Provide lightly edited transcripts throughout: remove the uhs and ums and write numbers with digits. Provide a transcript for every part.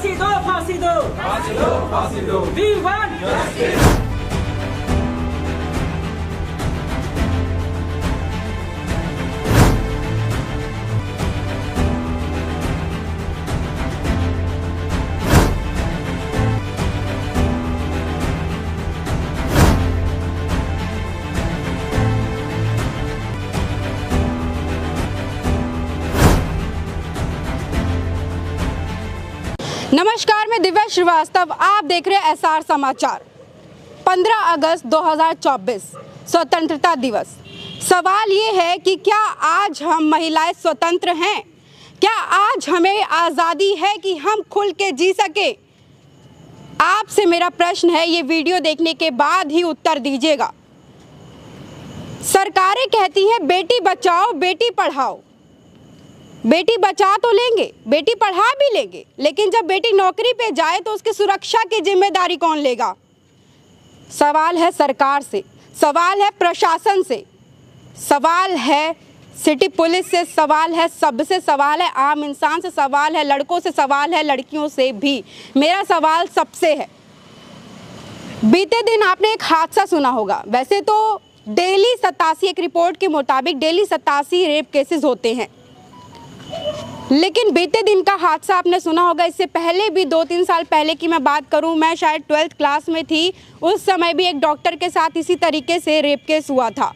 फांसी दो, फांसी दो, फांसी दो, फांसी दो। We want justice. नमस्कार, मैं दिव्या श्रीवास्तव। आप देख रहे हैं एसआर समाचार। 15 अगस्त 2024 स्वतंत्रता दिवस। सवाल ये है कि क्या आज हम महिलाएं स्वतंत्र हैं? क्या आज हमें आज़ादी है कि हम खुल के जी सके? आपसे मेरा प्रश्न है, ये वीडियो देखने के बाद ही उत्तर दीजिएगा। सरकारें कहती हैं बेटी बचाओ बेटी पढ़ाओ। बेटी बचा तो लेंगे, बेटी पढ़ा भी लेंगे, लेकिन जब बेटी नौकरी पे जाए तो उसकी सुरक्षा की जिम्मेदारी कौन लेगा? सवाल है सरकार से, सवाल है प्रशासन से, सवाल है सिटी पुलिस से, सवाल है सबसे, सवाल है आम इंसान से, सवाल है लड़कों से, सवाल है लड़कियों से भी। मेरा सवाल सबसे है। बीते दिन आपने एक हादसा सुना होगा। वैसे तो डेली 87, एक रिपोर्ट के मुताबिक डेली 87 रेप केसेस होते हैं, लेकिन बीते दिन का हादसा आपने सुना होगा। इससे पहले भी 2-3 साल पहले की मैं बात करूं, मैं शायद 12th क्लास में थी, उस समय भी एक डॉक्टर के साथ इसी तरीके से रेप केस हुआ था।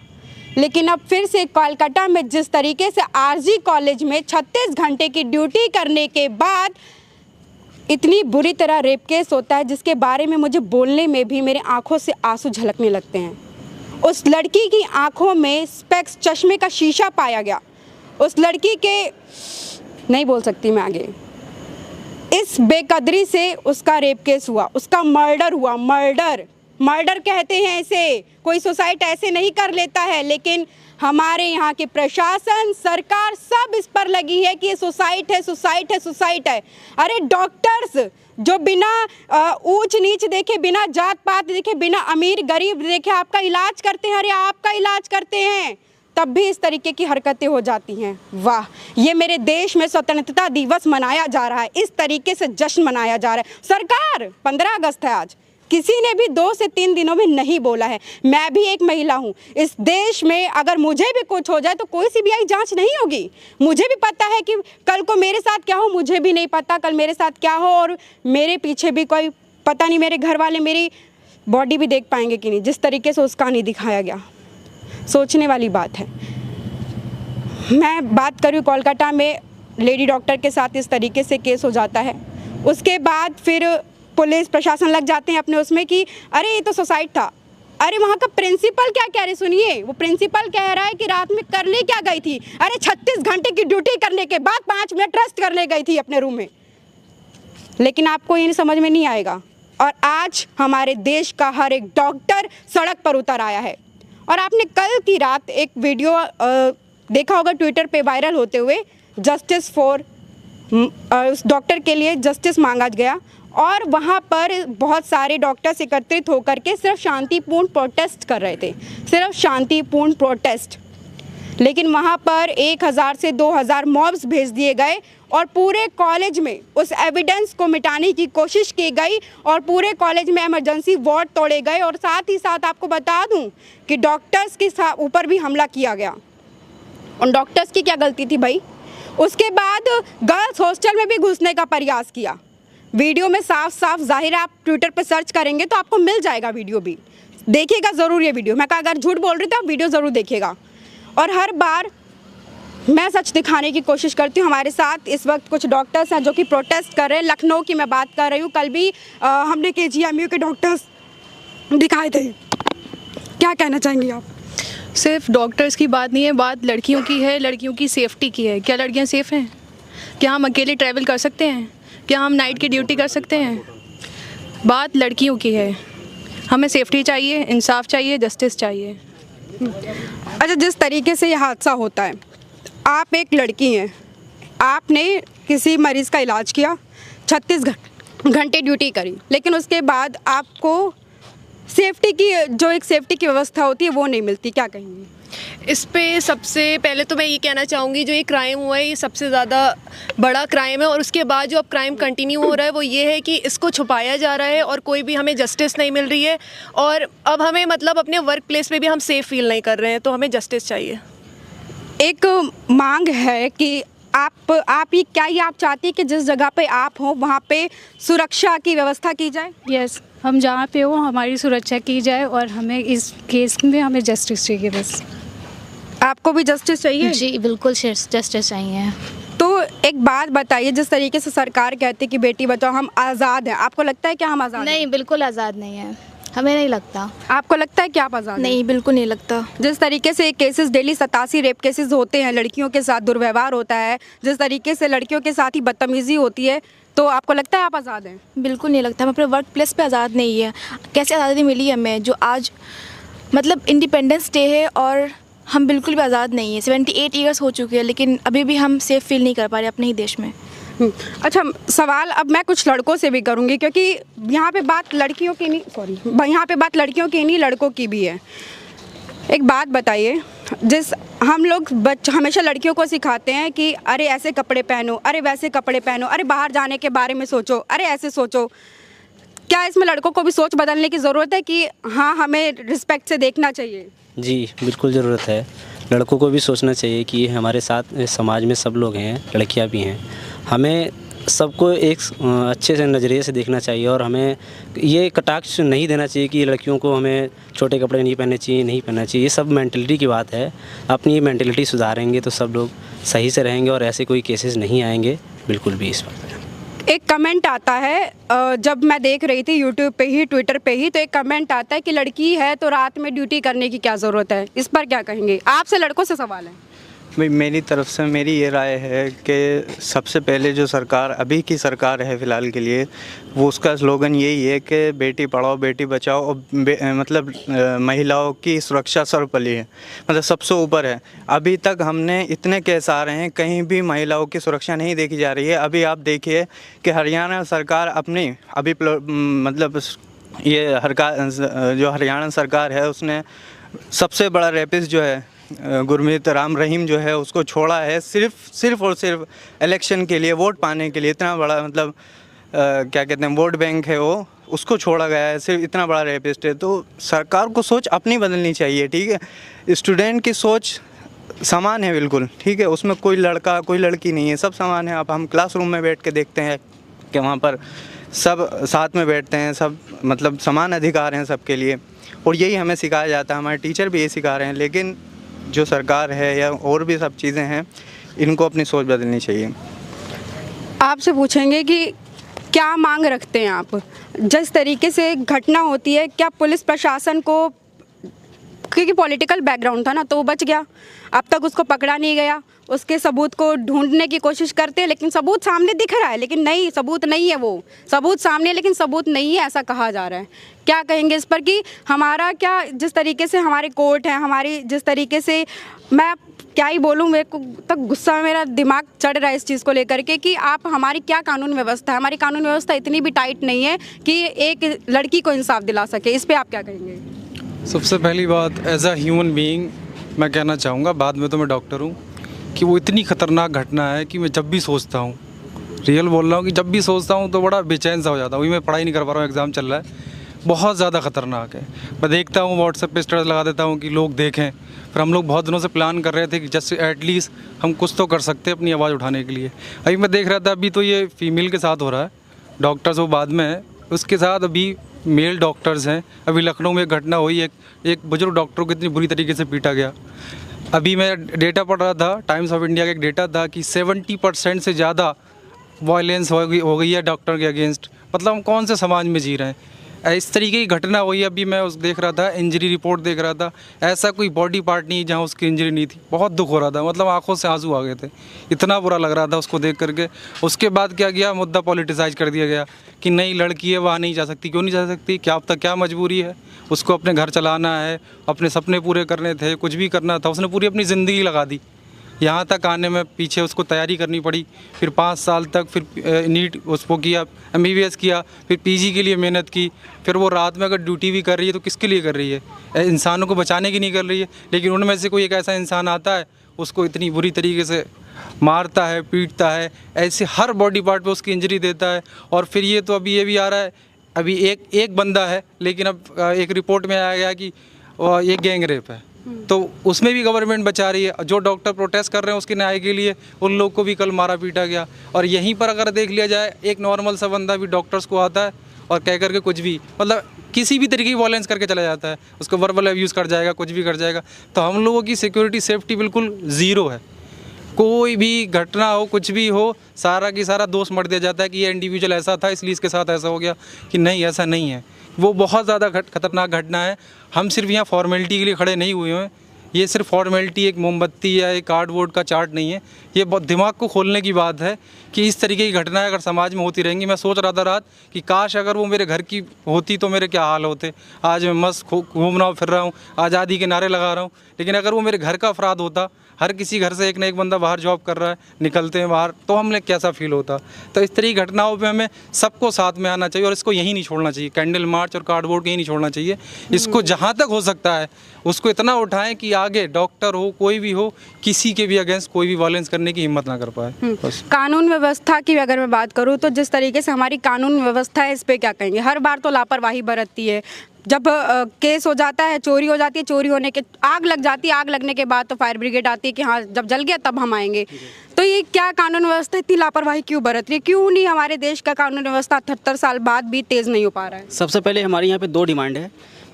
लेकिन अब फिर से कोलकाता में जिस तरीके से आरजी कॉलेज में 36 घंटे की ड्यूटी करने के बाद इतनी बुरी तरह रेप केस होता है, जिसके बारे में मुझे बोलने में भी मेरे आंखों से आंसू झलकने लगते हैं। उस लड़की की आंखों में स्पेक्स, चश्मे का शीशा पाया गया। उस लड़की के, नहीं बोल सकती मैं आगे, इस बेकदरी से उसका रेप केस हुआ, उसका मर्डर हुआ। मर्डर कहते हैं इसे, कोई सुसाइड ऐसे नहीं कर लेता है, लेकिन हमारे यहाँ के प्रशासन, सरकार सब इस पर लगी है कि ये सुसाइड है। अरे डॉक्टर्स जो बिना ऊंच नीच देखे, बिना जात पात देखे, बिना अमीर गरीब देखे आपका इलाज करते हैं। अरे आपका इलाज करते हैं, तब भी इस तरीके की हरकतें हो जाती हैं। वाह, ये मेरे देश में स्वतंत्रता दिवस मनाया जा रहा है, इस तरीके से जश्न मनाया जा रहा है। सरकार, 15 अगस्त है आज, किसी ने भी 2 से 3 दिनों में नहीं बोला है। मैं भी एक महिला हूँ इस देश में, अगर मुझे भी कुछ हो जाए तो कोई सीबीआई जांच नहीं होगी। मुझे भी पता है कि कल को मेरे साथ क्या हो, मुझे भी नहीं पता कल मेरे साथ क्या हो, और मेरे पीछे भी कोई पता नहीं, मेरे घर वाले मेरी बॉडी भी देख पाएंगे कि नहीं, जिस तरीके से उसका नहीं दिखाया गया। सोचने वाली बात है। मैं बात करूँ, कोलकाता में लेडी डॉक्टर के साथ इस तरीके से केस हो जाता है, उसके बाद फिर पुलिस प्रशासन लग जाते हैं अपने उसमें कि अरे ये तो सुसाइड था। अरे वहाँ का प्रिंसिपल क्या कह रहे, सुनिए, वो प्रिंसिपल कह रहा है कि रात में करने क्या गई थी? अरे 36 घंटे की ड्यूटी करने के बाद 5 मिनट रेस्ट करने गई थी अपने रूम में। लेकिन आपको ये समझ में नहीं आएगा। और आज हमारे देश का हर एक डॉक्टर सड़क पर उतर आया है। और आपने कल की रात एक वीडियो देखा होगा ट्विटर पे वायरल होते हुए, जस्टिस फॉर, उस डॉक्टर के लिए जस्टिस मांगा गया, और वहाँ पर बहुत सारे डॉक्टर्स एकत्रित होकर के सिर्फ शांतिपूर्ण प्रोटेस्ट कर रहे थे, सिर्फ शांतिपूर्ण प्रोटेस्ट। लेकिन वहाँ पर 1000 से 2000 मॉब्स भेज दिए गए और पूरे कॉलेज में उस एविडेंस को मिटाने की कोशिश की गई, और पूरे कॉलेज में इमरजेंसी वार्ड तोड़े गए। और साथ ही साथ आपको बता दूं कि डॉक्टर्स के ऊपर भी हमला किया गया। उन डॉक्टर्स की क्या गलती थी भाई? उसके बाद गर्ल्स हॉस्टल में भी घुसने का प्रयास किया। वीडियो में साफ साफ जाहिर है, आप ट्विटर पर सर्च करेंगे तो आपको मिल जाएगा वीडियो भी, देखिएगा ज़रूर ये वीडियो। मैं अगर झूठ बोल रही तो आप वीडियो ज़रूर देखिएगा। और हर बार मैं सच दिखाने की कोशिश करती हूँ। हमारे साथ इस वक्त कुछ डॉक्टर्स हैं जो कि प्रोटेस्ट कर रहे हैं। लखनऊ की मैं बात कर रही हूँ। कल भी हमने KGMU के डॉक्टर्स दिखाए थे। क्या कहना चाहेंगी आप? सिर्फ डॉक्टर्स की बात नहीं है, बात लड़कियों की है, लड़कियों की सेफ्टी की है। क्या लड़कियाँ सेफ़ हैं? क्या हम अकेले ट्रैवल कर सकते हैं? क्या हम नाइट की ड्यूटी कर सकते हैं? बात लड़कियों की है। हमें सेफ्टी चाहिए, इंसाफ चाहिए, जस्टिस चाहिए। अच्छा, जिस तरीके से ये हादसा होता है, आप एक लड़की हैं, आपने किसी मरीज़ का इलाज किया, 36 घंटे ड्यूटी करी, लेकिन उसके बाद आपको सेफ्टी की, जो एक सेफ्टी की व्यवस्था होती है वो नहीं मिलती। क्या कहेंगी? इस पे सबसे पहले तो मैं ये कहना चाहूँगी, जो ये क्राइम हुआ है ये सबसे ज़्यादा बड़ा क्राइम है, और उसके बाद जो अब क्राइम कंटिन्यू हो रहा है वो ये है कि इसको छुपाया जा रहा है और कोई भी हमें जस्टिस नहीं मिल रही है, और अब हमें मतलब अपने वर्क प्लेस पे भी हम सेफ़ फील नहीं कर रहे हैं, तो हमें जस्टिस चाहिए। एक मांग है कि आप ये आप चाहती है कि जिस जगह पे आप हो वहाँ पे सुरक्षा की व्यवस्था की जाए? यस, हम जहाँ पे हो हमारी सुरक्षा की जाए और हमें इस केस में हमें जस्टिस चाहिए बस। आपको भी जस्टिस चाहिए? जी बिल्कुल जस्टिस चाहिए। तो एक बात बताइए, जिस तरीके से सरकार कहती है कि बेटी बचाओ, हम आज़ाद हैं, आपको लगता है कि हम आज़ाद हैं? नहीं, बिल्कुल आज़ाद नहीं है, हमें नहीं लगता। आपको लगता है कि आप आज़ाद हैं? नहीं, बिल्कुल नहीं लगता। जिस तरीके से केसेस डेली 87 रेप केसेस होते हैं, लड़कियों के साथ दुर्व्यवहार होता है, जिस तरीके से लड़कियों के साथ ही बदतमीज़ी होती है, तो आपको लगता है आप आज़ाद हैं? बिल्कुल नहीं लगता, हम अपने वर्क प्लेस पे आज़ाद नहीं है। कैसे आज़ादी मिली हमें, जो आज मतलब इंडिपेंडेंस डे है और हम बिल्कुल भी आज़ाद नहीं है। 78 ईयर्स हो चुके हैं लेकिन अभी भी हम सेफ़ फील नहीं कर पा रहे अपने ही देश में। अच्छा, सवाल अब मैं कुछ लड़कों से भी करूँगी, क्योंकि यहाँ पे बात लड़कियों की नहीं, यहाँ पे बात लड़कियों की नहीं लड़कों की भी है। एक बात बताइए, हम लोग हमेशा लड़कियों को सिखाते हैं कि अरे ऐसे कपड़े पहनो, अरे वैसे कपड़े पहनो, अरे बाहर जाने के बारे में सोचो, अरे ऐसे सोचो। क्या इसमें लड़कों को भी सोच बदलने की ज़रूरत है कि हाँ, हमें रिस्पेक्ट से देखना चाहिए? जी बिल्कुल ज़रूरत है। लड़कों को भी सोचना चाहिए कि हमारे साथ समाज में सब लोग हैं, लड़कियां भी हैं, हमें सबको एक अच्छे से नज़रिए से देखना चाहिए, और हमें ये कटाक्ष नहीं देना चाहिए कि लड़कियों को हमें छोटे कपड़े नहीं पहनने चाहिए। ये सब मेंटलिटी की बात है। अपनी मेंटलिटी सुधारेंगे तो सब लोग सही से रहेंगे और ऐसे कोई केसेस नहीं आएंगे बिल्कुल भी। इस बात पर एक कमेंट आता है, जब मैं देख रही थी यूट्यूब पे ही, ट्विटर पे ही, तो एक कमेंट आता है कि लड़की है तो रात में ड्यूटी करने की क्या ज़रूरत है। इस पर क्या कहेंगे? आपसे लड़कों से सवाल है। भाई मेरी तरफ से मेरी ये राय है कि सबसे पहले जो सरकार अभी की सरकार है फ़िलहाल के लिए, वो उसका स्लोगन यही है कि बेटी पढ़ाओ बेटी बचाओ, और मतलब महिलाओं की सुरक्षा सर्वपल्ली है, मतलब सबसे ऊपर है। अभी तक हमने इतने केस आ रहे हैं, कहीं भी महिलाओं की सुरक्षा नहीं देखी जा रही है। अभी आप देखिए कि हरियाणा सरकार अपनी अभी मतलब ये जो हरियाणा सरकार है उसने सबसे बड़ा रेपिस्ट जो है गुरमीत राम रहीम जो है उसको छोड़ा है, सिर्फ और सिर्फ इलेक्शन के लिए, वोट पाने के लिए। इतना बड़ा मतलब क्या कहते हैं, वोट बैंक है वो, उसको छोड़ा गया है, सिर्फ इतना बड़ा रेपिस्ट है। तो सरकार को सोच अपनी बदलनी चाहिए, ठीक है। स्टूडेंट की सोच समान है बिल्कुल, ठीक है, उसमें कोई लड़का कोई लड़की नहीं है, सब समान है। अब हम क्लासरूम में बैठ के देखते हैं कि वहाँ पर सब साथ में बैठते हैं, सब मतलब समान अधिकार हैं सबके लिए, और यही हमें सिखाया जाता है, हमारे टीचर भी ये सिखा रहे हैं। लेकिन जो सरकार है या और भी सब चीज़ें हैं, इनको अपनी सोच बदलनी चाहिए। आपसे पूछेंगे कि क्या मांग रखते हैं आप? जिस तरीके से घटना होती है, क्या पुलिस प्रशासन को, क्योंकि पॉलिटिकल बैकग्राउंड था ना, तो वो बच गया, अब तक उसको पकड़ा नहीं गया, उसके सबूत को ढूंढने की कोशिश करते हैं, लेकिन सबूत सामने दिख रहा है, लेकिन नहीं, सबूत नहीं है, वो सबूत सामने है लेकिन सबूत नहीं है, ऐसा कहा जा रहा है। क्या कहेंगे इस पर कि हमारा क्या, जिस तरीके से हमारे कोर्ट है, हमारी जिस तरीके से, मैं क्या ही बोलूँ, मेरे को तक गुस्सा में मेरा दिमाग चढ़ रहा है इस चीज़ को लेकर के कि आप, हमारी क्या कानून व्यवस्था है? हमारी कानून व्यवस्था इतनी भी टाइट नहीं है कि एक लड़की को इंसाफ दिला सके। इस पर आप क्या कहेंगे? सबसे पहली बात, एज अ ह्यूमन बीइंग मैं कहना चाहूँगा, बाद में तो मैं डॉक्टर हूँ, कि वो इतनी ख़तरनाक घटना है कि मैं जब भी सोचता हूँ, रियल बोल रहा हूँ, कि जब भी सोचता हूँ तो बड़ा बेचैन सा हो जाता हूँ। मैं पढ़ाई नहीं कर पा रहा हूँ, एग्ज़ाम चल रहा है, बहुत ज़्यादा ख़तरनाक है। मैं देखता हूँ व्हाट्सएप पे स्टेटस लगा देता हूँ कि लोग देखें। फिर हम लोग बहुत दिनों से प्लान कर रहे थे कि जस्ट एटलीस्ट हम कुछ तो कर सकते हैं अपनी आवाज़ उठाने के लिए। अभी मैं देख रहा था, अभी तो ये फीमेल के साथ हो रहा है, डॉक्टर्स वो बाद में है, उसके साथ अभी मेल डॉक्टर्स हैं। अभी लखनऊ में एक घटना हुई, एक बुजुर्ग डॉक्टर को इतनी बुरी तरीके से पीटा गया। अभी मैं डेटा पढ़ रहा था, टाइम्स ऑफ इंडिया का एक डेटा था कि 70% से ज़्यादा वायलेंस हो गई है डॉक्टर के अगेंस्ट। मतलब हम कौन से समाज में जी रहे हैं? इस तरीके की घटना हुई। अभी मैं देख रहा था, इंजरी रिपोर्ट देख रहा था, ऐसा कोई बॉडी पार्ट नहीं जहाँ उसकी इंजरी नहीं थी। बहुत दुख हो रहा था, मतलब आंखों से आंसू आ गए थे, इतना बुरा लग रहा था उसको देख करके। उसके बाद क्या किया, मुद्दा पॉलिटिसाइज कर दिया गया कि नई लड़की है, वहाँ नहीं जा सकती। क्यों नहीं जा सकती? क्या अब तक क्या मजबूरी है? उसको अपने घर चलाना है, अपने सपने पूरे करने थे, कुछ भी करना था, उसने पूरी अपनी ज़िंदगी लगा दी। यहाँ तक आने में पीछे उसको तैयारी करनी पड़ी, फिर 5 साल तक, फिर नीट उसको किया, MBBS किया, फिर PG के लिए मेहनत की, फिर वो रात में अगर ड्यूटी भी कर रही है तो किसके लिए कर रही है? इंसानों को बचाने की नहीं कर रही है। लेकिन उनमें से कोई एक ऐसा इंसान आता है, उसको इतनी बुरी तरीके से मारता है, पीटता है, ऐसे हर बॉडी पार्ट पे उसकी इंजरी देता है। और फिर ये तो अभी ये भी आ रहा है, अभी एक बंदा है, लेकिन अब एक रिपोर्ट में आया गया कि ये गैंग रेप है, तो उसमें भी गवर्नमेंट बचा रही है। जो डॉक्टर प्रोटेस्ट कर रहे हैं उसके न्याय के लिए, उन लोग को भी कल मारा पीटा गया। और यहीं पर अगर देख लिया जाए, एक नॉर्मल सा बंदा भी डॉक्टर्स को आता है और कह करके कुछ भी, मतलब किसी भी तरीके की वॉयलेंस करके चला जाता है, उसको वर्बल अब्यूज़ कर जाएगा, कुछ भी कर जाएगा। तो हम लोगों की सिक्योरिटी सेफ्टी बिल्कुल ज़ीरो है। कोई भी घटना हो, कुछ भी हो, सारा की सारा दोष मर दिया जाता है कि ये इंडिविजुअल ऐसा था इसलिए इसके साथ ऐसा हो गया, कि नहीं, ऐसा नहीं है। वो बहुत ज़्यादा खतरनाक घटना है। हम सिर्फ यहाँ फॉर्मेलिटी के लिए खड़े नहीं हुए हैं। ये सिर्फ फॉर्मेलिटी, एक मोमबत्ती या एक कार्डबोर्ड का चार्ट नहीं है। ये बहुत दिमाग को खोलने की बात है कि इस तरीके की घटनाएं अगर समाज में होती रहेंगी। मैं सोच रहा था रात कि काश अगर वो मेरे घर की होती तो मेरे क्या हाल होते। आज मैं मस्त घूम रहा हूँ, फिर रहा हूँ, आज़ादी के नारे लगा रहा हूँ, लेकिन अगर वो मेरे घर का अपराध होता, हर किसी घर से एक ना एक बंदा बाहर जॉब कर रहा है, निकलते हैं बाहर, तो हमने कैसा फील होता। तो इस तरह की घटनाओं पे हमें सबको साथ में आना चाहिए और इसको यहीं नहीं छोड़ना चाहिए। कैंडल मार्च और कार्डबोर्ड को यहीं नहीं छोड़ना चाहिए। इसको जहाँ तक हो सकता है उसको इतना उठाएं कि आगे डॉक्टर हो, कोई भी हो, किसी के भी अगेंस्ट कोई भी वायलेंस करने की हिम्मत ना कर पाए। बस। कानून व्यवस्था की अगर मैं बात करूँ तो जिस तरीके से हमारी कानून व्यवस्था है, इस पे क्या कहेंगे? हर बार तो लापरवाही बरतती है। जब केस हो जाता है, चोरी हो जाती है, चोरी होने के आग लग जाती है, आग लगने के बाद तो फायर ब्रिगेड आती है कि हाँ जब जल गया तब हम आएंगे। तो ये क्या कानून व्यवस्था इतनी लापरवाही क्यों बरत रही है? क्यों नहीं हमारे देश का कानून व्यवस्था 78 साल बाद भी तेज़ नहीं हो पा रहा है? सबसे पहले हमारे यहाँ पे 2 डिमांड है।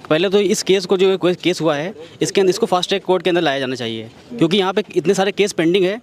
पहले तो इस केस को, जो केस हुआ है, इसके अंदर इसको फास्ट ट्रैक कोर्ट के अंदर लाया जाना चाहिए, क्योंकि यहाँ पे इतने सारे केस पेंडिंग है।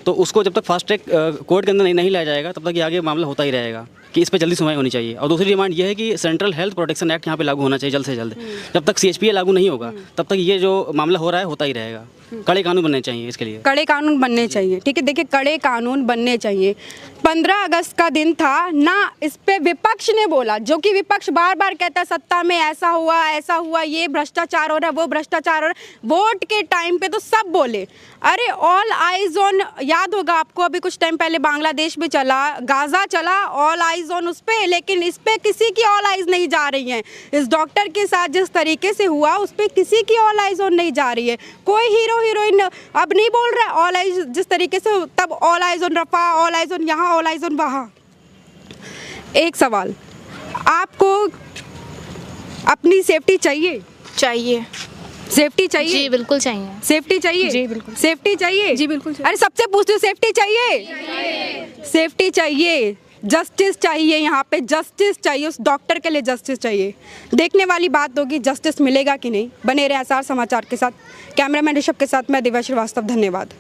तो उसको जब तक फास्ट ट्रैक कोर्ट के अंदर नहीं लाया जाएगा तब तक ये आगे मामला होता ही रहेगा कि इस पे जल्दी सुनवाई होनी चाहिए। और दूसरी डिमांड ये है कि सेंट्रल हेल्थ प्रोटेक्शन एक्ट यहाँ पे लागू होना चाहिए जल्द से जल्द। जब तक CHPA लागू नहीं होगा तब तक ये जो मामला हो रहा है होता ही रहेगा। कड़े कानून बनने चाहिए इसके लिए। कड़े कानून बनने चाहिए, ठीक है। देखिए, कड़े कानून बनने चाहिए। 15 अगस्त का दिन था ना, इस पे विपक्ष ने बोला, जो कि विपक्ष बार बार कहता है सत्ता में ऐसा हुआ, ये भ्रष्टाचार हो रहा है, वो भ्रष्टाचार हो रहा है। वोट के टाइम पे तो सब बोले, अरे ऑल आइज ऑन, याद होगा आपको, अभी कुछ टाइम पहले बांग्लादेश भी चला, गाजा चला, ऑल आइज ऑन उस पे, लेकिन इस पे किसी की ऑल आइज नहीं जा रही हैं। इस डॉक्टर के साथ जिस तरीके से हुआ उस पे किसी की ऑल आइज ऑन नहीं जा रही है। कोई हीरो हीरोइन अब नहीं बोल रहा है ऑल आइज जिस तरीके से, तब all eyes on Rafah, all eyes on यहाँ, ऑल आइज ऑन वहाँ। एक सवाल, आपको अपनी सेफ्टी चाहिए? सेफ्टी चाहिए? जी बिल्कुल चाहिए। सेफ्टी चाहिए? जी बिल्कुल। सेफ्टी चाहिए? जी बिल्कुल। अरे सबसे पूछती हूँ, सेफ्टी चाहिए? सेफ्टी चाहिए, जस्टिस चाहिए, यहाँ पे जस्टिस चाहिए, उस डॉक्टर के लिए जस्टिस चाहिए। देखने वाली बात होगी जस्टिस मिलेगा कि नहीं। बने रहे आसार समाचार के साथ। कैमरामैन ऋषभ के साथ मैं दिव्या श्रीवास्तव, धन्यवाद।